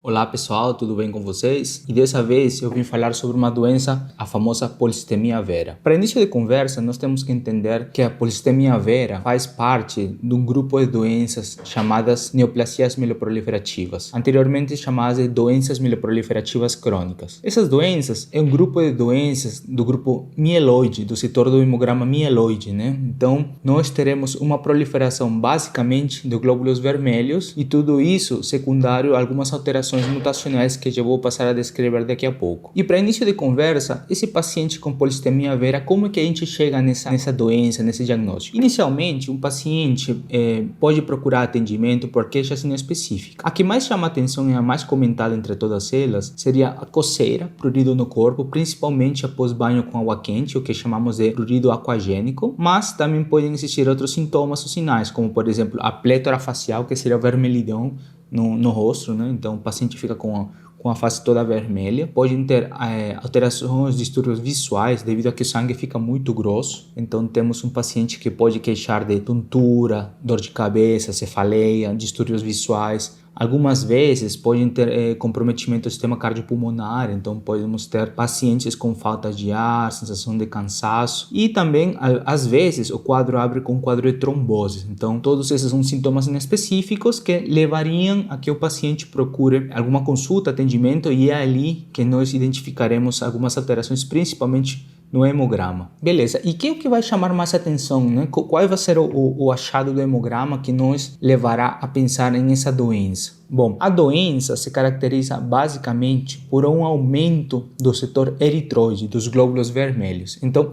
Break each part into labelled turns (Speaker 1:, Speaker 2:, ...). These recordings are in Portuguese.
Speaker 1: Olá pessoal, tudo bem com vocês? E dessa vez eu vim falar sobre uma doença, a famosa polissemia vera. Para início de conversa, nós temos que entender que a polissemia vera faz parte de um grupo de doenças chamadas neoplasias mieloproliferativas, anteriormente chamadas de doenças mieloproliferativas crônicas. Essas doenças é um grupo de doenças do grupo mieloide, do setor do hemograma mieloide, né? Então, nós teremos uma proliferação basicamente de glóbulos vermelhos e tudo isso secundário a algumas alterações mutacionais que eu vou passar a descrever daqui a pouco. E para início de conversa, esse paciente com polissemia vera, como é que a gente chega nessa doença, nesse diagnóstico? Inicialmente, um paciente pode procurar atendimento por queixa específica. A que mais chama atenção e a mais comentada entre todas elas seria a coceira, prurido no corpo, principalmente após banho com água quente, o que chamamos de prurido aquagênico, mas também podem existir outros sintomas ou sinais, como por exemplo a plétora facial, que seria o vermelhidão no rosto, né? Então o paciente fica com a face toda vermelha. Podem ter alterações, distúrbios visuais, devido a que o sangue fica muito grosso. Então temos um paciente que pode queixar de tontura, dor de cabeça, cefaleia, distúrbios visuais. Algumas vezes podem ter comprometimento do sistema cardiopulmonar, então podemos ter pacientes com falta de ar, sensação de cansaço e também, às vezes, o quadro abre com um quadro de trombose. Então, todos esses são sintomas inespecíficos que levariam a que o paciente procure alguma consulta, atendimento, e é ali que nós identificaremos algumas alterações, principalmente no hemograma. Beleza, e o que vai chamar mais atenção, né? Qual vai ser o achado do hemograma que nos levará a pensar nessa doença? Bom, a doença se caracteriza basicamente por um aumento do setor eritroide, dos glóbulos vermelhos. Então,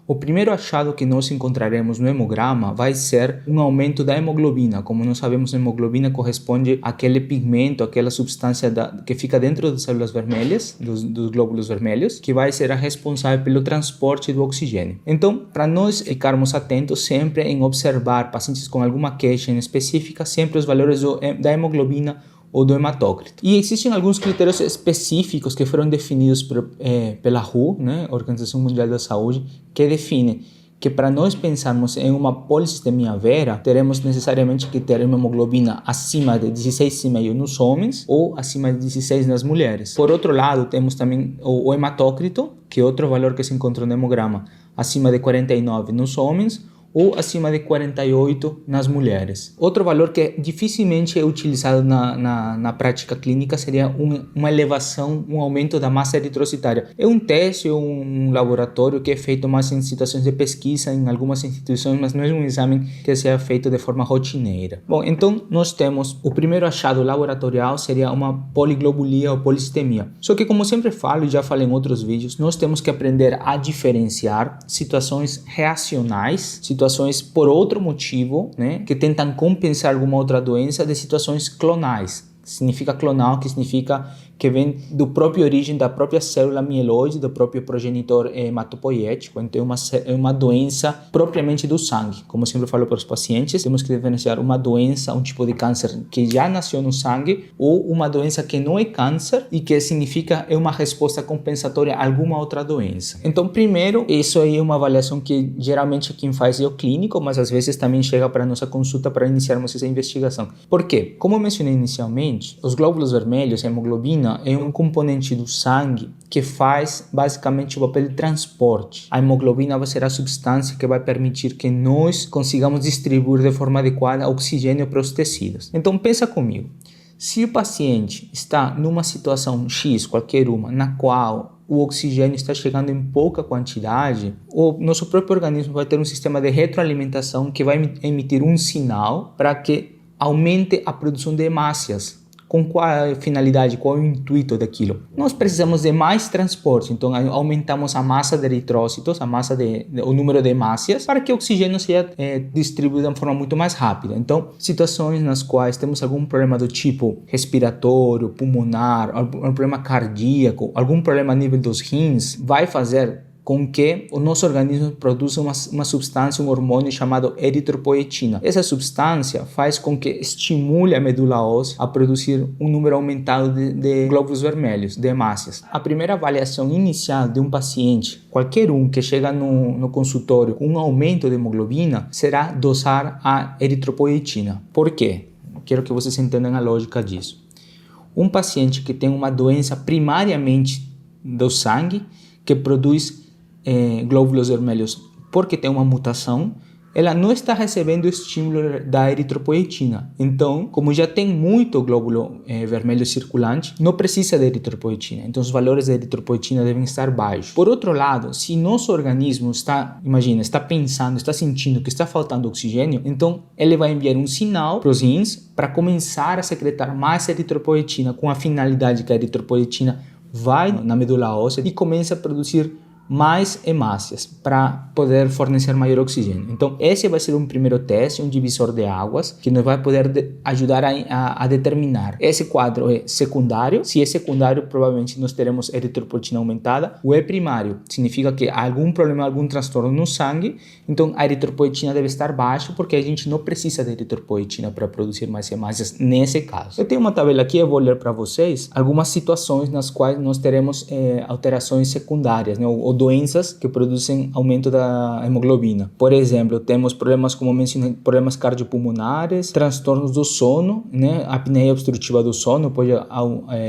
Speaker 1: o primeiro achado que nós encontraremos no hemograma vai ser um aumento da hemoglobina. Como nós sabemos, a hemoglobina corresponde àquele pigmento, àquela substância que fica dentro das células vermelhas, dos glóbulos vermelhos, que vai ser a responsável pelo transporte do oxigênio. Então, para nós ficarmos atentos sempre em observar pacientes com alguma queixa específica, sempre os valores da hemoglobina ou do hematócrito. E existem alguns critérios específicos que foram definidos pela WHO, né, Organização Mundial da Saúde, que define que para nós pensarmos em uma polissemia vera, teremos necessariamente que ter uma hemoglobina acima de 16,5 nos homens ou acima de 16 nas mulheres. Por outro lado, temos também o hematócrito, que é outro valor que se encontra no hemograma, acima de 49 nos homens ou acima de 48 nas mulheres. Outro valor que dificilmente é utilizado na prática clínica seria uma elevação, um aumento da massa eritrocitária. É um teste, um laboratório que é feito mais em situações de pesquisa em algumas instituições, mas não é um exame que seja feito de forma rotineira. Bom, então nós temos o primeiro achado laboratorial seria uma poliglobulia ou polissemia. Só que, como sempre falo e já falei em outros vídeos, nós temos que aprender a diferenciar situações reacionais, situações por outro motivo, né, que tentam compensar alguma outra doença, de situações clonais. Significa clonal, que significa que vem do próprio origem da própria célula mieloide, do próprio progenitor hematopoético. Então é uma doença propriamente do sangue. Como eu sempre falo para os pacientes, temos que diferenciar uma doença, um tipo de câncer que já nasceu no sangue, ou uma doença que não é câncer e que significa é uma resposta compensatória a alguma outra doença. Então, primeiro, isso aí é uma avaliação que geralmente quem faz é o clínico, mas às vezes também chega para a nossa consulta para iniciarmos essa investigação. Por quê? Como eu mencionei inicialmente, os glóbulos vermelhos, a hemoglobina, é um componente do sangue que faz basicamente o papel de transporte. A hemoglobina vai ser a substância que vai permitir que nós consigamos distribuir de forma adequada oxigênio para os tecidos. Então pensa comigo, se o paciente está numa situação X, qualquer uma, na qual o oxigênio está chegando em pouca quantidade, o nosso próprio organismo vai ter um sistema de retroalimentação que vai emitir um sinal para que aumente a produção de hemácias. Com qual é a finalidade, qual é o intuito daquilo? Nós precisamos de mais transporte, então aumentamos a massa de eritrócitos, o número de hemácias, para que o oxigênio seja distribuído de forma muito mais rápida. Então, situações nas quais temos algum problema do tipo respiratório, pulmonar, algum problema cardíaco, algum problema a nível dos rins, vai fazer com que o nosso organismo produza uma substância, um hormônio chamado eritropoetina. Essa substância faz com que estimule a medula óssea a produzir um número aumentado de glóbulos vermelhos, de hemácias. A primeira avaliação inicial de um paciente, qualquer um que chega no consultório com um aumento de hemoglobina, será dosar a eritropoetina. Por quê? Quero que vocês entendam a lógica disso. um paciente que tem uma doença primariamente do sangue, que produz glóbulos vermelhos porque tem uma mutação, ela não está recebendo o estímulo da eritropoetina. Então, como já tem muito glóbulo vermelho circulante, não precisa de eritropoetina. Então, os valores de eritropoetina devem estar baixos. Por outro lado, se nosso organismo está pensando, está sentindo que está faltando oxigênio, então ele vai enviar um sinal para os rins para começar a secretar mais eritropoetina, com a finalidade que a eritropoetina vai na medula óssea e começa a produzir mais hemácias para poder fornecer maior oxigênio. Então, esse vai ser um primeiro teste, um divisor de águas, que nos vai poder ajudar a determinar esse quadro é secundário. Se é secundário, provavelmente nós teremos eritropoetina aumentada. O é primário, significa que há algum problema, algum transtorno no sangue, então a eritropoetina deve estar baixa, porque a gente não precisa de eritropoetina para produzir mais hemácias nesse caso. Eu tenho uma tabela aqui, eu vou ler para vocês algumas situações nas quais nós teremos alterações secundárias, né, ou doenças que produzem aumento da hemoglobina. Por exemplo, temos problemas, como mencionei, problemas cardiopulmonares, transtornos do sono, né? A apneia obstrutiva do sono pode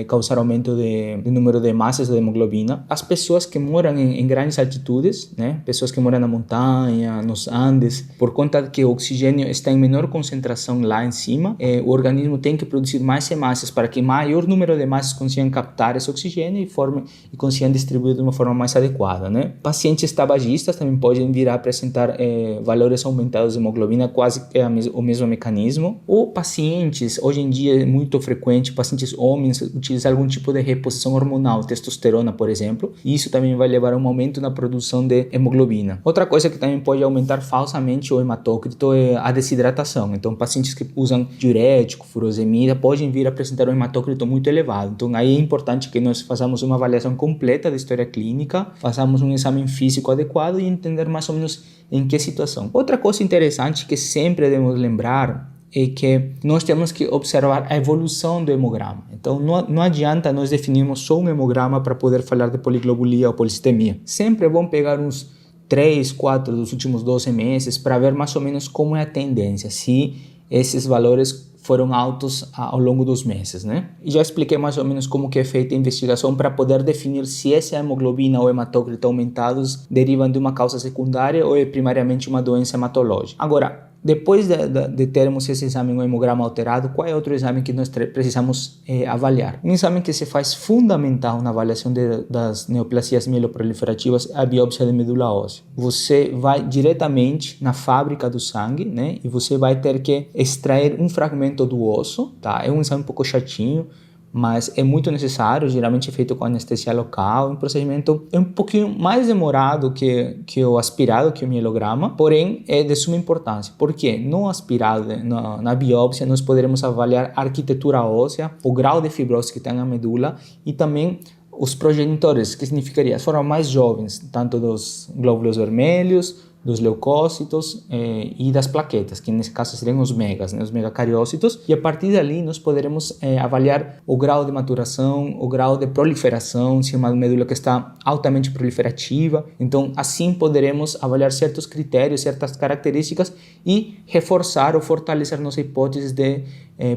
Speaker 1: causar aumento de número de hemácias da hemoglobina. As pessoas que moram em grandes altitudes, né? Pessoas que moram na montanha, nos Andes, por conta de que o oxigênio está em menor concentração lá em cima, o organismo tem que produzir mais hemácias para que maior número de hemácias consigam captar esse oxigênio e consigam distribuir de uma forma mais adequada. Né? Pacientes tabagistas também podem vir a apresentar valores aumentados de hemoglobina, quase que o mesmo mecanismo. Ou pacientes, hoje em dia é muito frequente, pacientes homens utilizar algum tipo de reposição hormonal, testosterona, por exemplo, e isso também vai levar a um aumento na produção de hemoglobina. Outra coisa que também pode aumentar falsamente o hematócrito é a desidratação. Então, pacientes que usam diurético, furosemida, podem vir a apresentar um hematócrito muito elevado. Então, aí é importante que nós façamos uma avaliação completa da história clínica, façamos um exame físico adequado e entender mais ou menos em que situação. Outra coisa interessante que sempre devemos lembrar é que nós temos que observar a evolução do hemograma. Então, não adianta nós definirmos só um hemograma para poder falar de poliglobulia ou polistemia. Sempre é bom pegar uns 3, 4 dos últimos 12 meses para ver mais ou menos como é a tendência, se esses valores foram altos ao longo dos meses, né? E já expliquei mais ou menos como que é feita a investigação para poder definir se essa hemoglobina ou hematócrito aumentados derivam de uma causa secundária ou é primariamente uma doença hematológica. Agora, depois de termos esse exame, um hemograma alterado, qual é outro exame que nós precisamos avaliar? Um exame que se faz fundamental na avaliação das neoplasias mieloproliferativas é a biópsia de medula óssea. Você vai diretamente na fábrica do sangue, né? E você vai ter que extrair um fragmento do osso, tá? É um exame um pouco chatinho, mas é muito necessário, geralmente é feito com anestesia local, um procedimento é um pouquinho mais demorado que o aspirado, que o mielograma, porém é de suma importância, porque no aspirado, na biópsia, nós poderemos avaliar a arquitetura óssea, o grau de fibrose que tem na medula e também os progenitores, que significaria as formas mais jovens, tanto dos glóbulos vermelhos, dos leucócitos e das plaquetas, que nesse caso seriam os megas, né, os megacariócitos, e a partir dali nós poderemos avaliar o grau de maturação, o grau de proliferação, se é uma medula que está altamente proliferativa. Então, assim poderemos avaliar certos critérios, certas características e reforçar ou fortalecer nossa hipótese de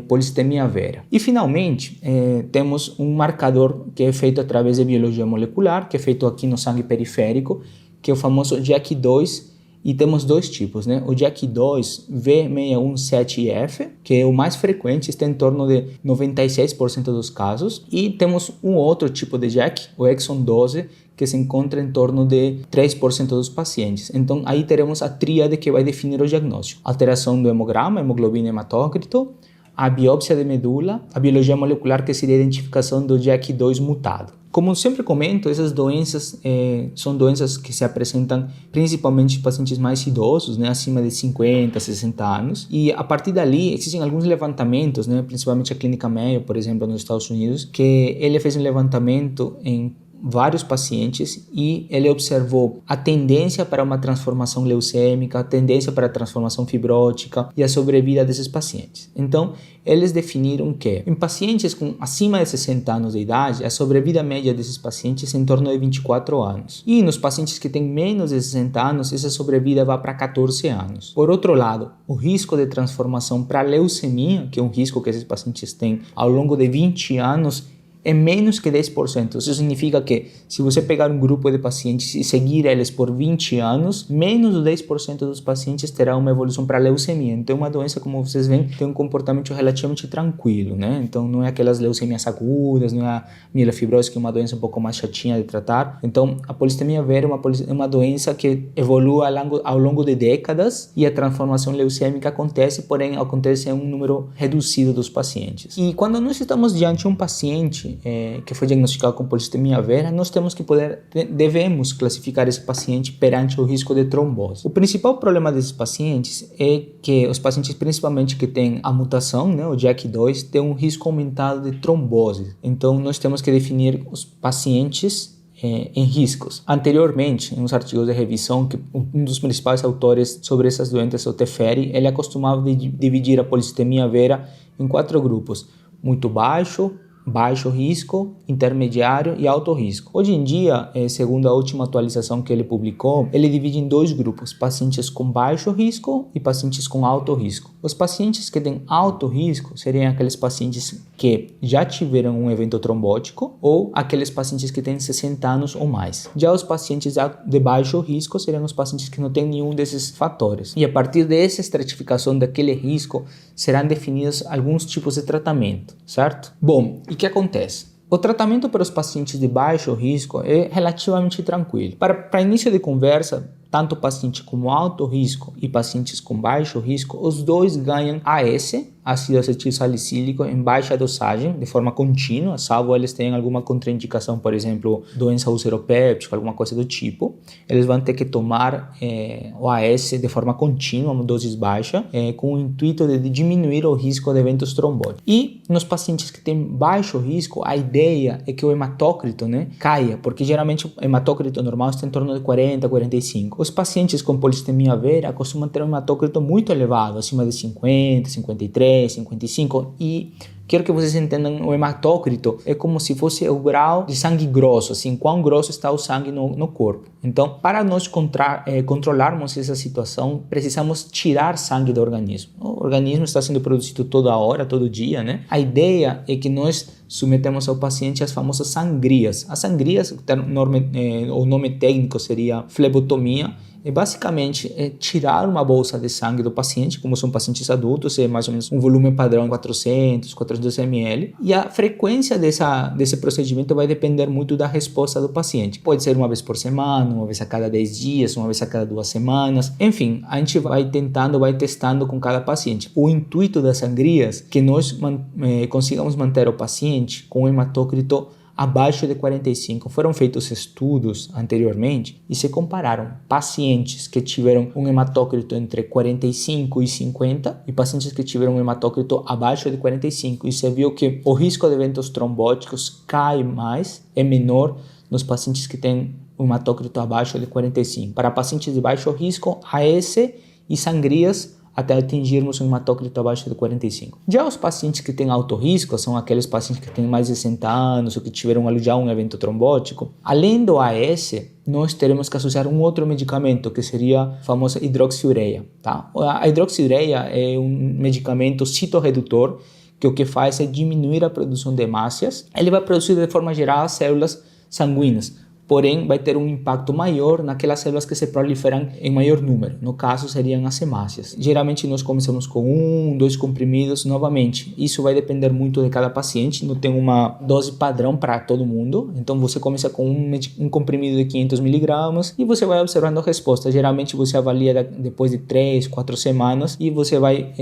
Speaker 1: polistemia vera. E finalmente, temos um marcador que é feito através de biologia molecular, que é feito aqui no sangue periférico, que é o famoso JAK2, e temos dois tipos, né? O JAK2 V617F, que é o mais frequente, está em torno de 96% dos casos, e temos um outro tipo de JAK, o exon 12, que se encontra em torno de 3% dos pacientes. Então, aí teremos a tríade que vai definir o diagnóstico: alteração do hemograma, hemoglobina e hematócrito, a biópsia de medula, a biologia molecular, que seria a identificação do JAK2 mutado. Como sempre comento, essas doenças são doenças que se apresentam principalmente em pacientes mais idosos, né, acima de 50, 60 anos. E a partir dali existem alguns levantamentos, né, principalmente a Clínica Mayo, por exemplo, nos Estados Unidos, que ele fez um levantamento em vários pacientes e ele observou a tendência para uma transformação leucêmica, a tendência para a transformação fibrótica e a sobrevida desses pacientes. Então, eles definiram que em pacientes com acima de 60 anos de idade, a sobrevida média desses pacientes é em torno de 24 anos. E nos pacientes que têm menos de 60 anos, essa sobrevida vai para 14 anos. Por outro lado, o risco de transformação para leucemia, que é um risco que esses pacientes têm ao longo de 20 anos, é menos que 10%. Isso significa que se você pegar um grupo de pacientes e seguir eles por 20 anos, menos de 10% dos pacientes terá uma evolução para leucemia. Então, uma doença, como vocês veem, tem um comportamento relativamente tranquilo, né? Então, não é aquelas leucemias agudas, não é a mielofibrose, que é uma doença um pouco mais chatinha de tratar. Então, a polissemia vera é uma doença que evolui ao longo de décadas e a transformação leucêmica acontece, porém, acontece em um número reduzido dos pacientes. E quando nós estamos diante de um paciente que foi diagnosticado com polissemia vera, nós devemos classificar esse paciente perante o risco de trombose. O principal problema desses pacientes é que os pacientes, principalmente que têm a mutação, né, o JAK2, têm um risco aumentado de trombose. Então, nós temos que definir os pacientes em riscos. Anteriormente, em uns artigos de revisão, que um dos principais autores sobre essas doenças, o Teferi, ele acostumava dividir a polissemia vera em 4 grupos: muito baixo risco, intermediário e alto risco. Hoje em dia, segundo a última atualização que ele publicou, ele divide em 2 grupos: pacientes com baixo risco e pacientes com alto risco. Os pacientes que têm alto risco seriam aqueles pacientes que já tiveram um evento trombótico ou aqueles pacientes que têm 60 anos ou mais. Já os pacientes de baixo risco seriam os pacientes que não têm nenhum desses fatores. E a partir dessa estratificação daquele risco, serão definidos alguns tipos de tratamento, certo? Bom, e o que acontece? O tratamento para os pacientes de baixo risco é relativamente tranquilo. Para início de conversa, tanto paciente com alto risco e pacientes com baixo risco, os dois ganham AS, ácido acetil salicílico, em baixa dosagem, de forma contínua, salvo eles tenham alguma contraindicação, por exemplo, doença ulceropéptica, alguma coisa do tipo. Eles vão ter que tomar o AS de forma contínua, uma dose baixa, com o intuito de diminuir o risco de eventos trombóticos. E nos pacientes que têm baixo risco, a ideia é que o hematócrito, né, caia, porque geralmente o hematócrito normal está em torno de 40, 45. Os pacientes com polissemia vera costumam ter um hematócrito muito elevado, acima de 50, 53, 55, e quero que vocês entendam, o hematócrito é como se fosse o grau de sangue grosso, assim, quão grosso está o sangue no corpo. Então, para nós controlarmos essa situação, precisamos tirar sangue do organismo. O organismo está sendo produzido toda hora, todo dia, né? A ideia é que nós submetemos ao paciente as famosas sangrias. As sangrias, o nome técnico seria flebotomia, basicamente tirar uma bolsa de sangue do paciente, como são pacientes adultos, é mais ou menos um volume padrão 400 ml, e a frequência desse procedimento vai depender muito da resposta do paciente. Pode ser uma vez por semana, uma vez a cada 10 dias, uma vez a cada 2 semanas, enfim, a gente vai testando com cada paciente. O intuito das sangrias é que nós consigamos manter o paciente com o hematócrito abaixo de 45. Foram feitos estudos anteriormente e se compararam pacientes que tiveram um hematócrito entre 45 e 50 e pacientes que tiveram um hematócrito abaixo de 45. E se viu que o risco de eventos trombóticos cai mais, é menor nos pacientes que têm um hematócrito abaixo de 45. Para pacientes de baixo risco, AS e sangrias até atingirmos um hematócrito abaixo de 45. Já os pacientes que têm alto risco, são aqueles pacientes que têm mais de 60 anos ou que tiveram já um evento trombótico, além do AS, nós teremos que associar um outro medicamento, que seria a famosa hidroxiureia, tá? A hidroxiureia é um medicamento citorredutor, que o que faz é diminuir a produção de hemácias. Ele vai produzir de forma geral as células sanguíneas, porém vai ter um impacto maior naquelas células que se proliferam em maior número. No caso, seriam as hemácias. Geralmente, nós começamos com 2 comprimidos novamente. Isso vai depender muito de cada paciente, não tem uma dose padrão para todo mundo. Então, você começa com um comprimido de 500 miligramas e você vai observando a resposta. Geralmente, você avalia depois de 3, 4 semanas e você vai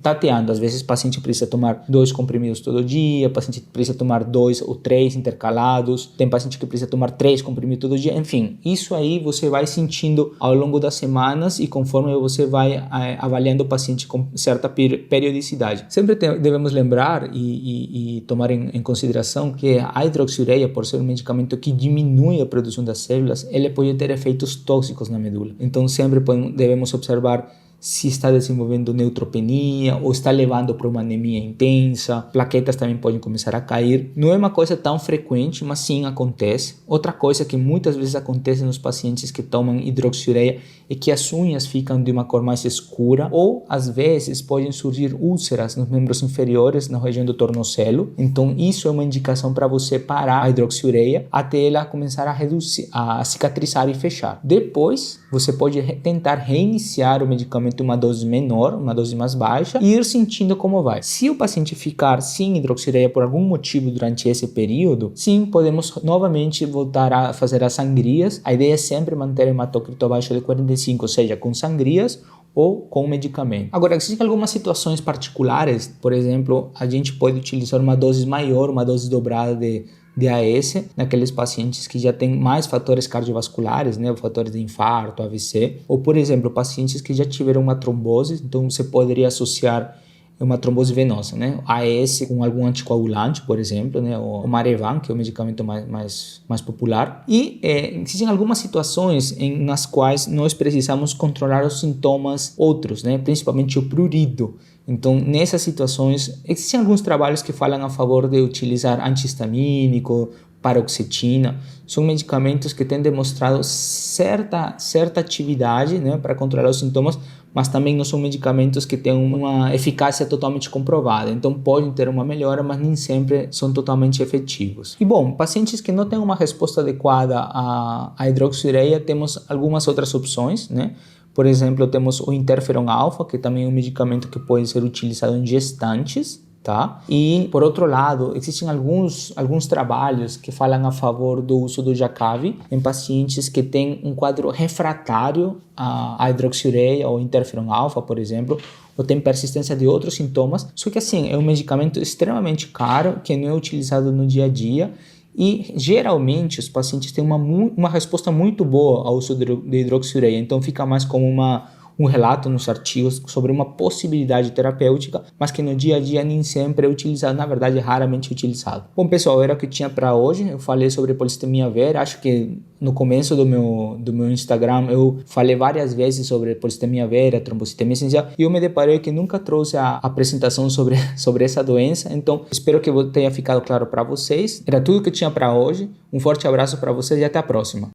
Speaker 1: tateando. Às vezes, o paciente precisa tomar 2 comprimidos todo dia, o paciente precisa tomar 2 ou 3 intercalados. Tem paciente que precisa tomar 3, dias, comprimir todo dia, enfim, isso aí você vai sentindo ao longo das semanas e conforme você vai avaliando o paciente com certa periodicidade. Sempre devemos lembrar e tomar em consideração que a hidroxiureia, por ser um medicamento que diminui a produção das células, ele pode ter efeitos tóxicos na medula. Então sempre devemos observar se está desenvolvendo neutropenia ou está levando para uma anemia intensa. Plaquetas também podem começar a cair. Não é uma coisa tão frequente, mas sim acontece. Outra coisa que muitas vezes acontece nos pacientes que tomam hidroxiureia é que as unhas ficam de uma cor mais escura ou às vezes podem surgir úlceras nos membros inferiores, na região do tornozelo. Então isso é uma indicação para você parar a hidroxiureia até ela começar a reduzir, a cicatrizar e fechar. Depois você pode tentar reiniciar o medicamento uma dose menor, uma dose mais baixa, e ir sentindo como vai. Se o paciente ficar sem hidroxiureia por algum motivo durante esse período, sim, podemos novamente voltar a fazer as sangrias. A ideia é sempre manter o hematócrito abaixo de 45, ou seja, com sangrias ou com medicamento. Agora, existem algumas situações particulares, por exemplo, a gente pode utilizar uma dose maior, uma dose dobrada de AS, naqueles pacientes que já têm mais fatores cardiovasculares, né, fatores de infarto, AVC, ou por exemplo, pacientes que já tiveram uma trombose, então você poderia associar uma trombose venosa, né, AS com algum anticoagulante, por exemplo, né, o Marevan, que é o medicamento mais popular, e existem algumas situações nas quais nós precisamos controlar os sintomas outros, né, principalmente o prurido. Então, nessas situações, existem alguns trabalhos que falam a favor de utilizar antihistamínico, paroxetina. São medicamentos que têm demonstrado certa atividade, né, para controlar os sintomas, mas também não são medicamentos que têm uma eficácia totalmente comprovada. Então, podem ter uma melhora, mas nem sempre são totalmente efetivos. E bom, pacientes que não têm uma resposta adequada à hidroxiureia, temos algumas outras opções, né? Por exemplo, temos o interferon alfa, que também é um medicamento que pode ser utilizado em gestantes, tá? E, por outro lado, existem alguns trabalhos que falam a favor do uso do Jakavi em pacientes que têm um quadro refratário à hidroxiureia ou interferon alfa, por exemplo, ou tem persistência de outros sintomas. Só que, assim, é um medicamento extremamente caro, que não é utilizado no dia a dia, e geralmente os pacientes têm uma resposta muito boa ao uso de hidroxiureia, então fica mais como um relato nos artigos sobre uma possibilidade terapêutica, mas que no dia a dia nem sempre é utilizado, na verdade é raramente utilizado. Bom pessoal, era o que eu tinha para hoje. Eu falei sobre polissemia vera, acho que no começo do meu Instagram eu falei várias vezes sobre polissemia vera, trombocitemia essencial, e eu me deparei que nunca trouxe a apresentação sobre essa doença, então espero que tenha ficado claro para vocês. Era tudo que eu tinha para hoje. Um forte abraço para vocês e até a próxima.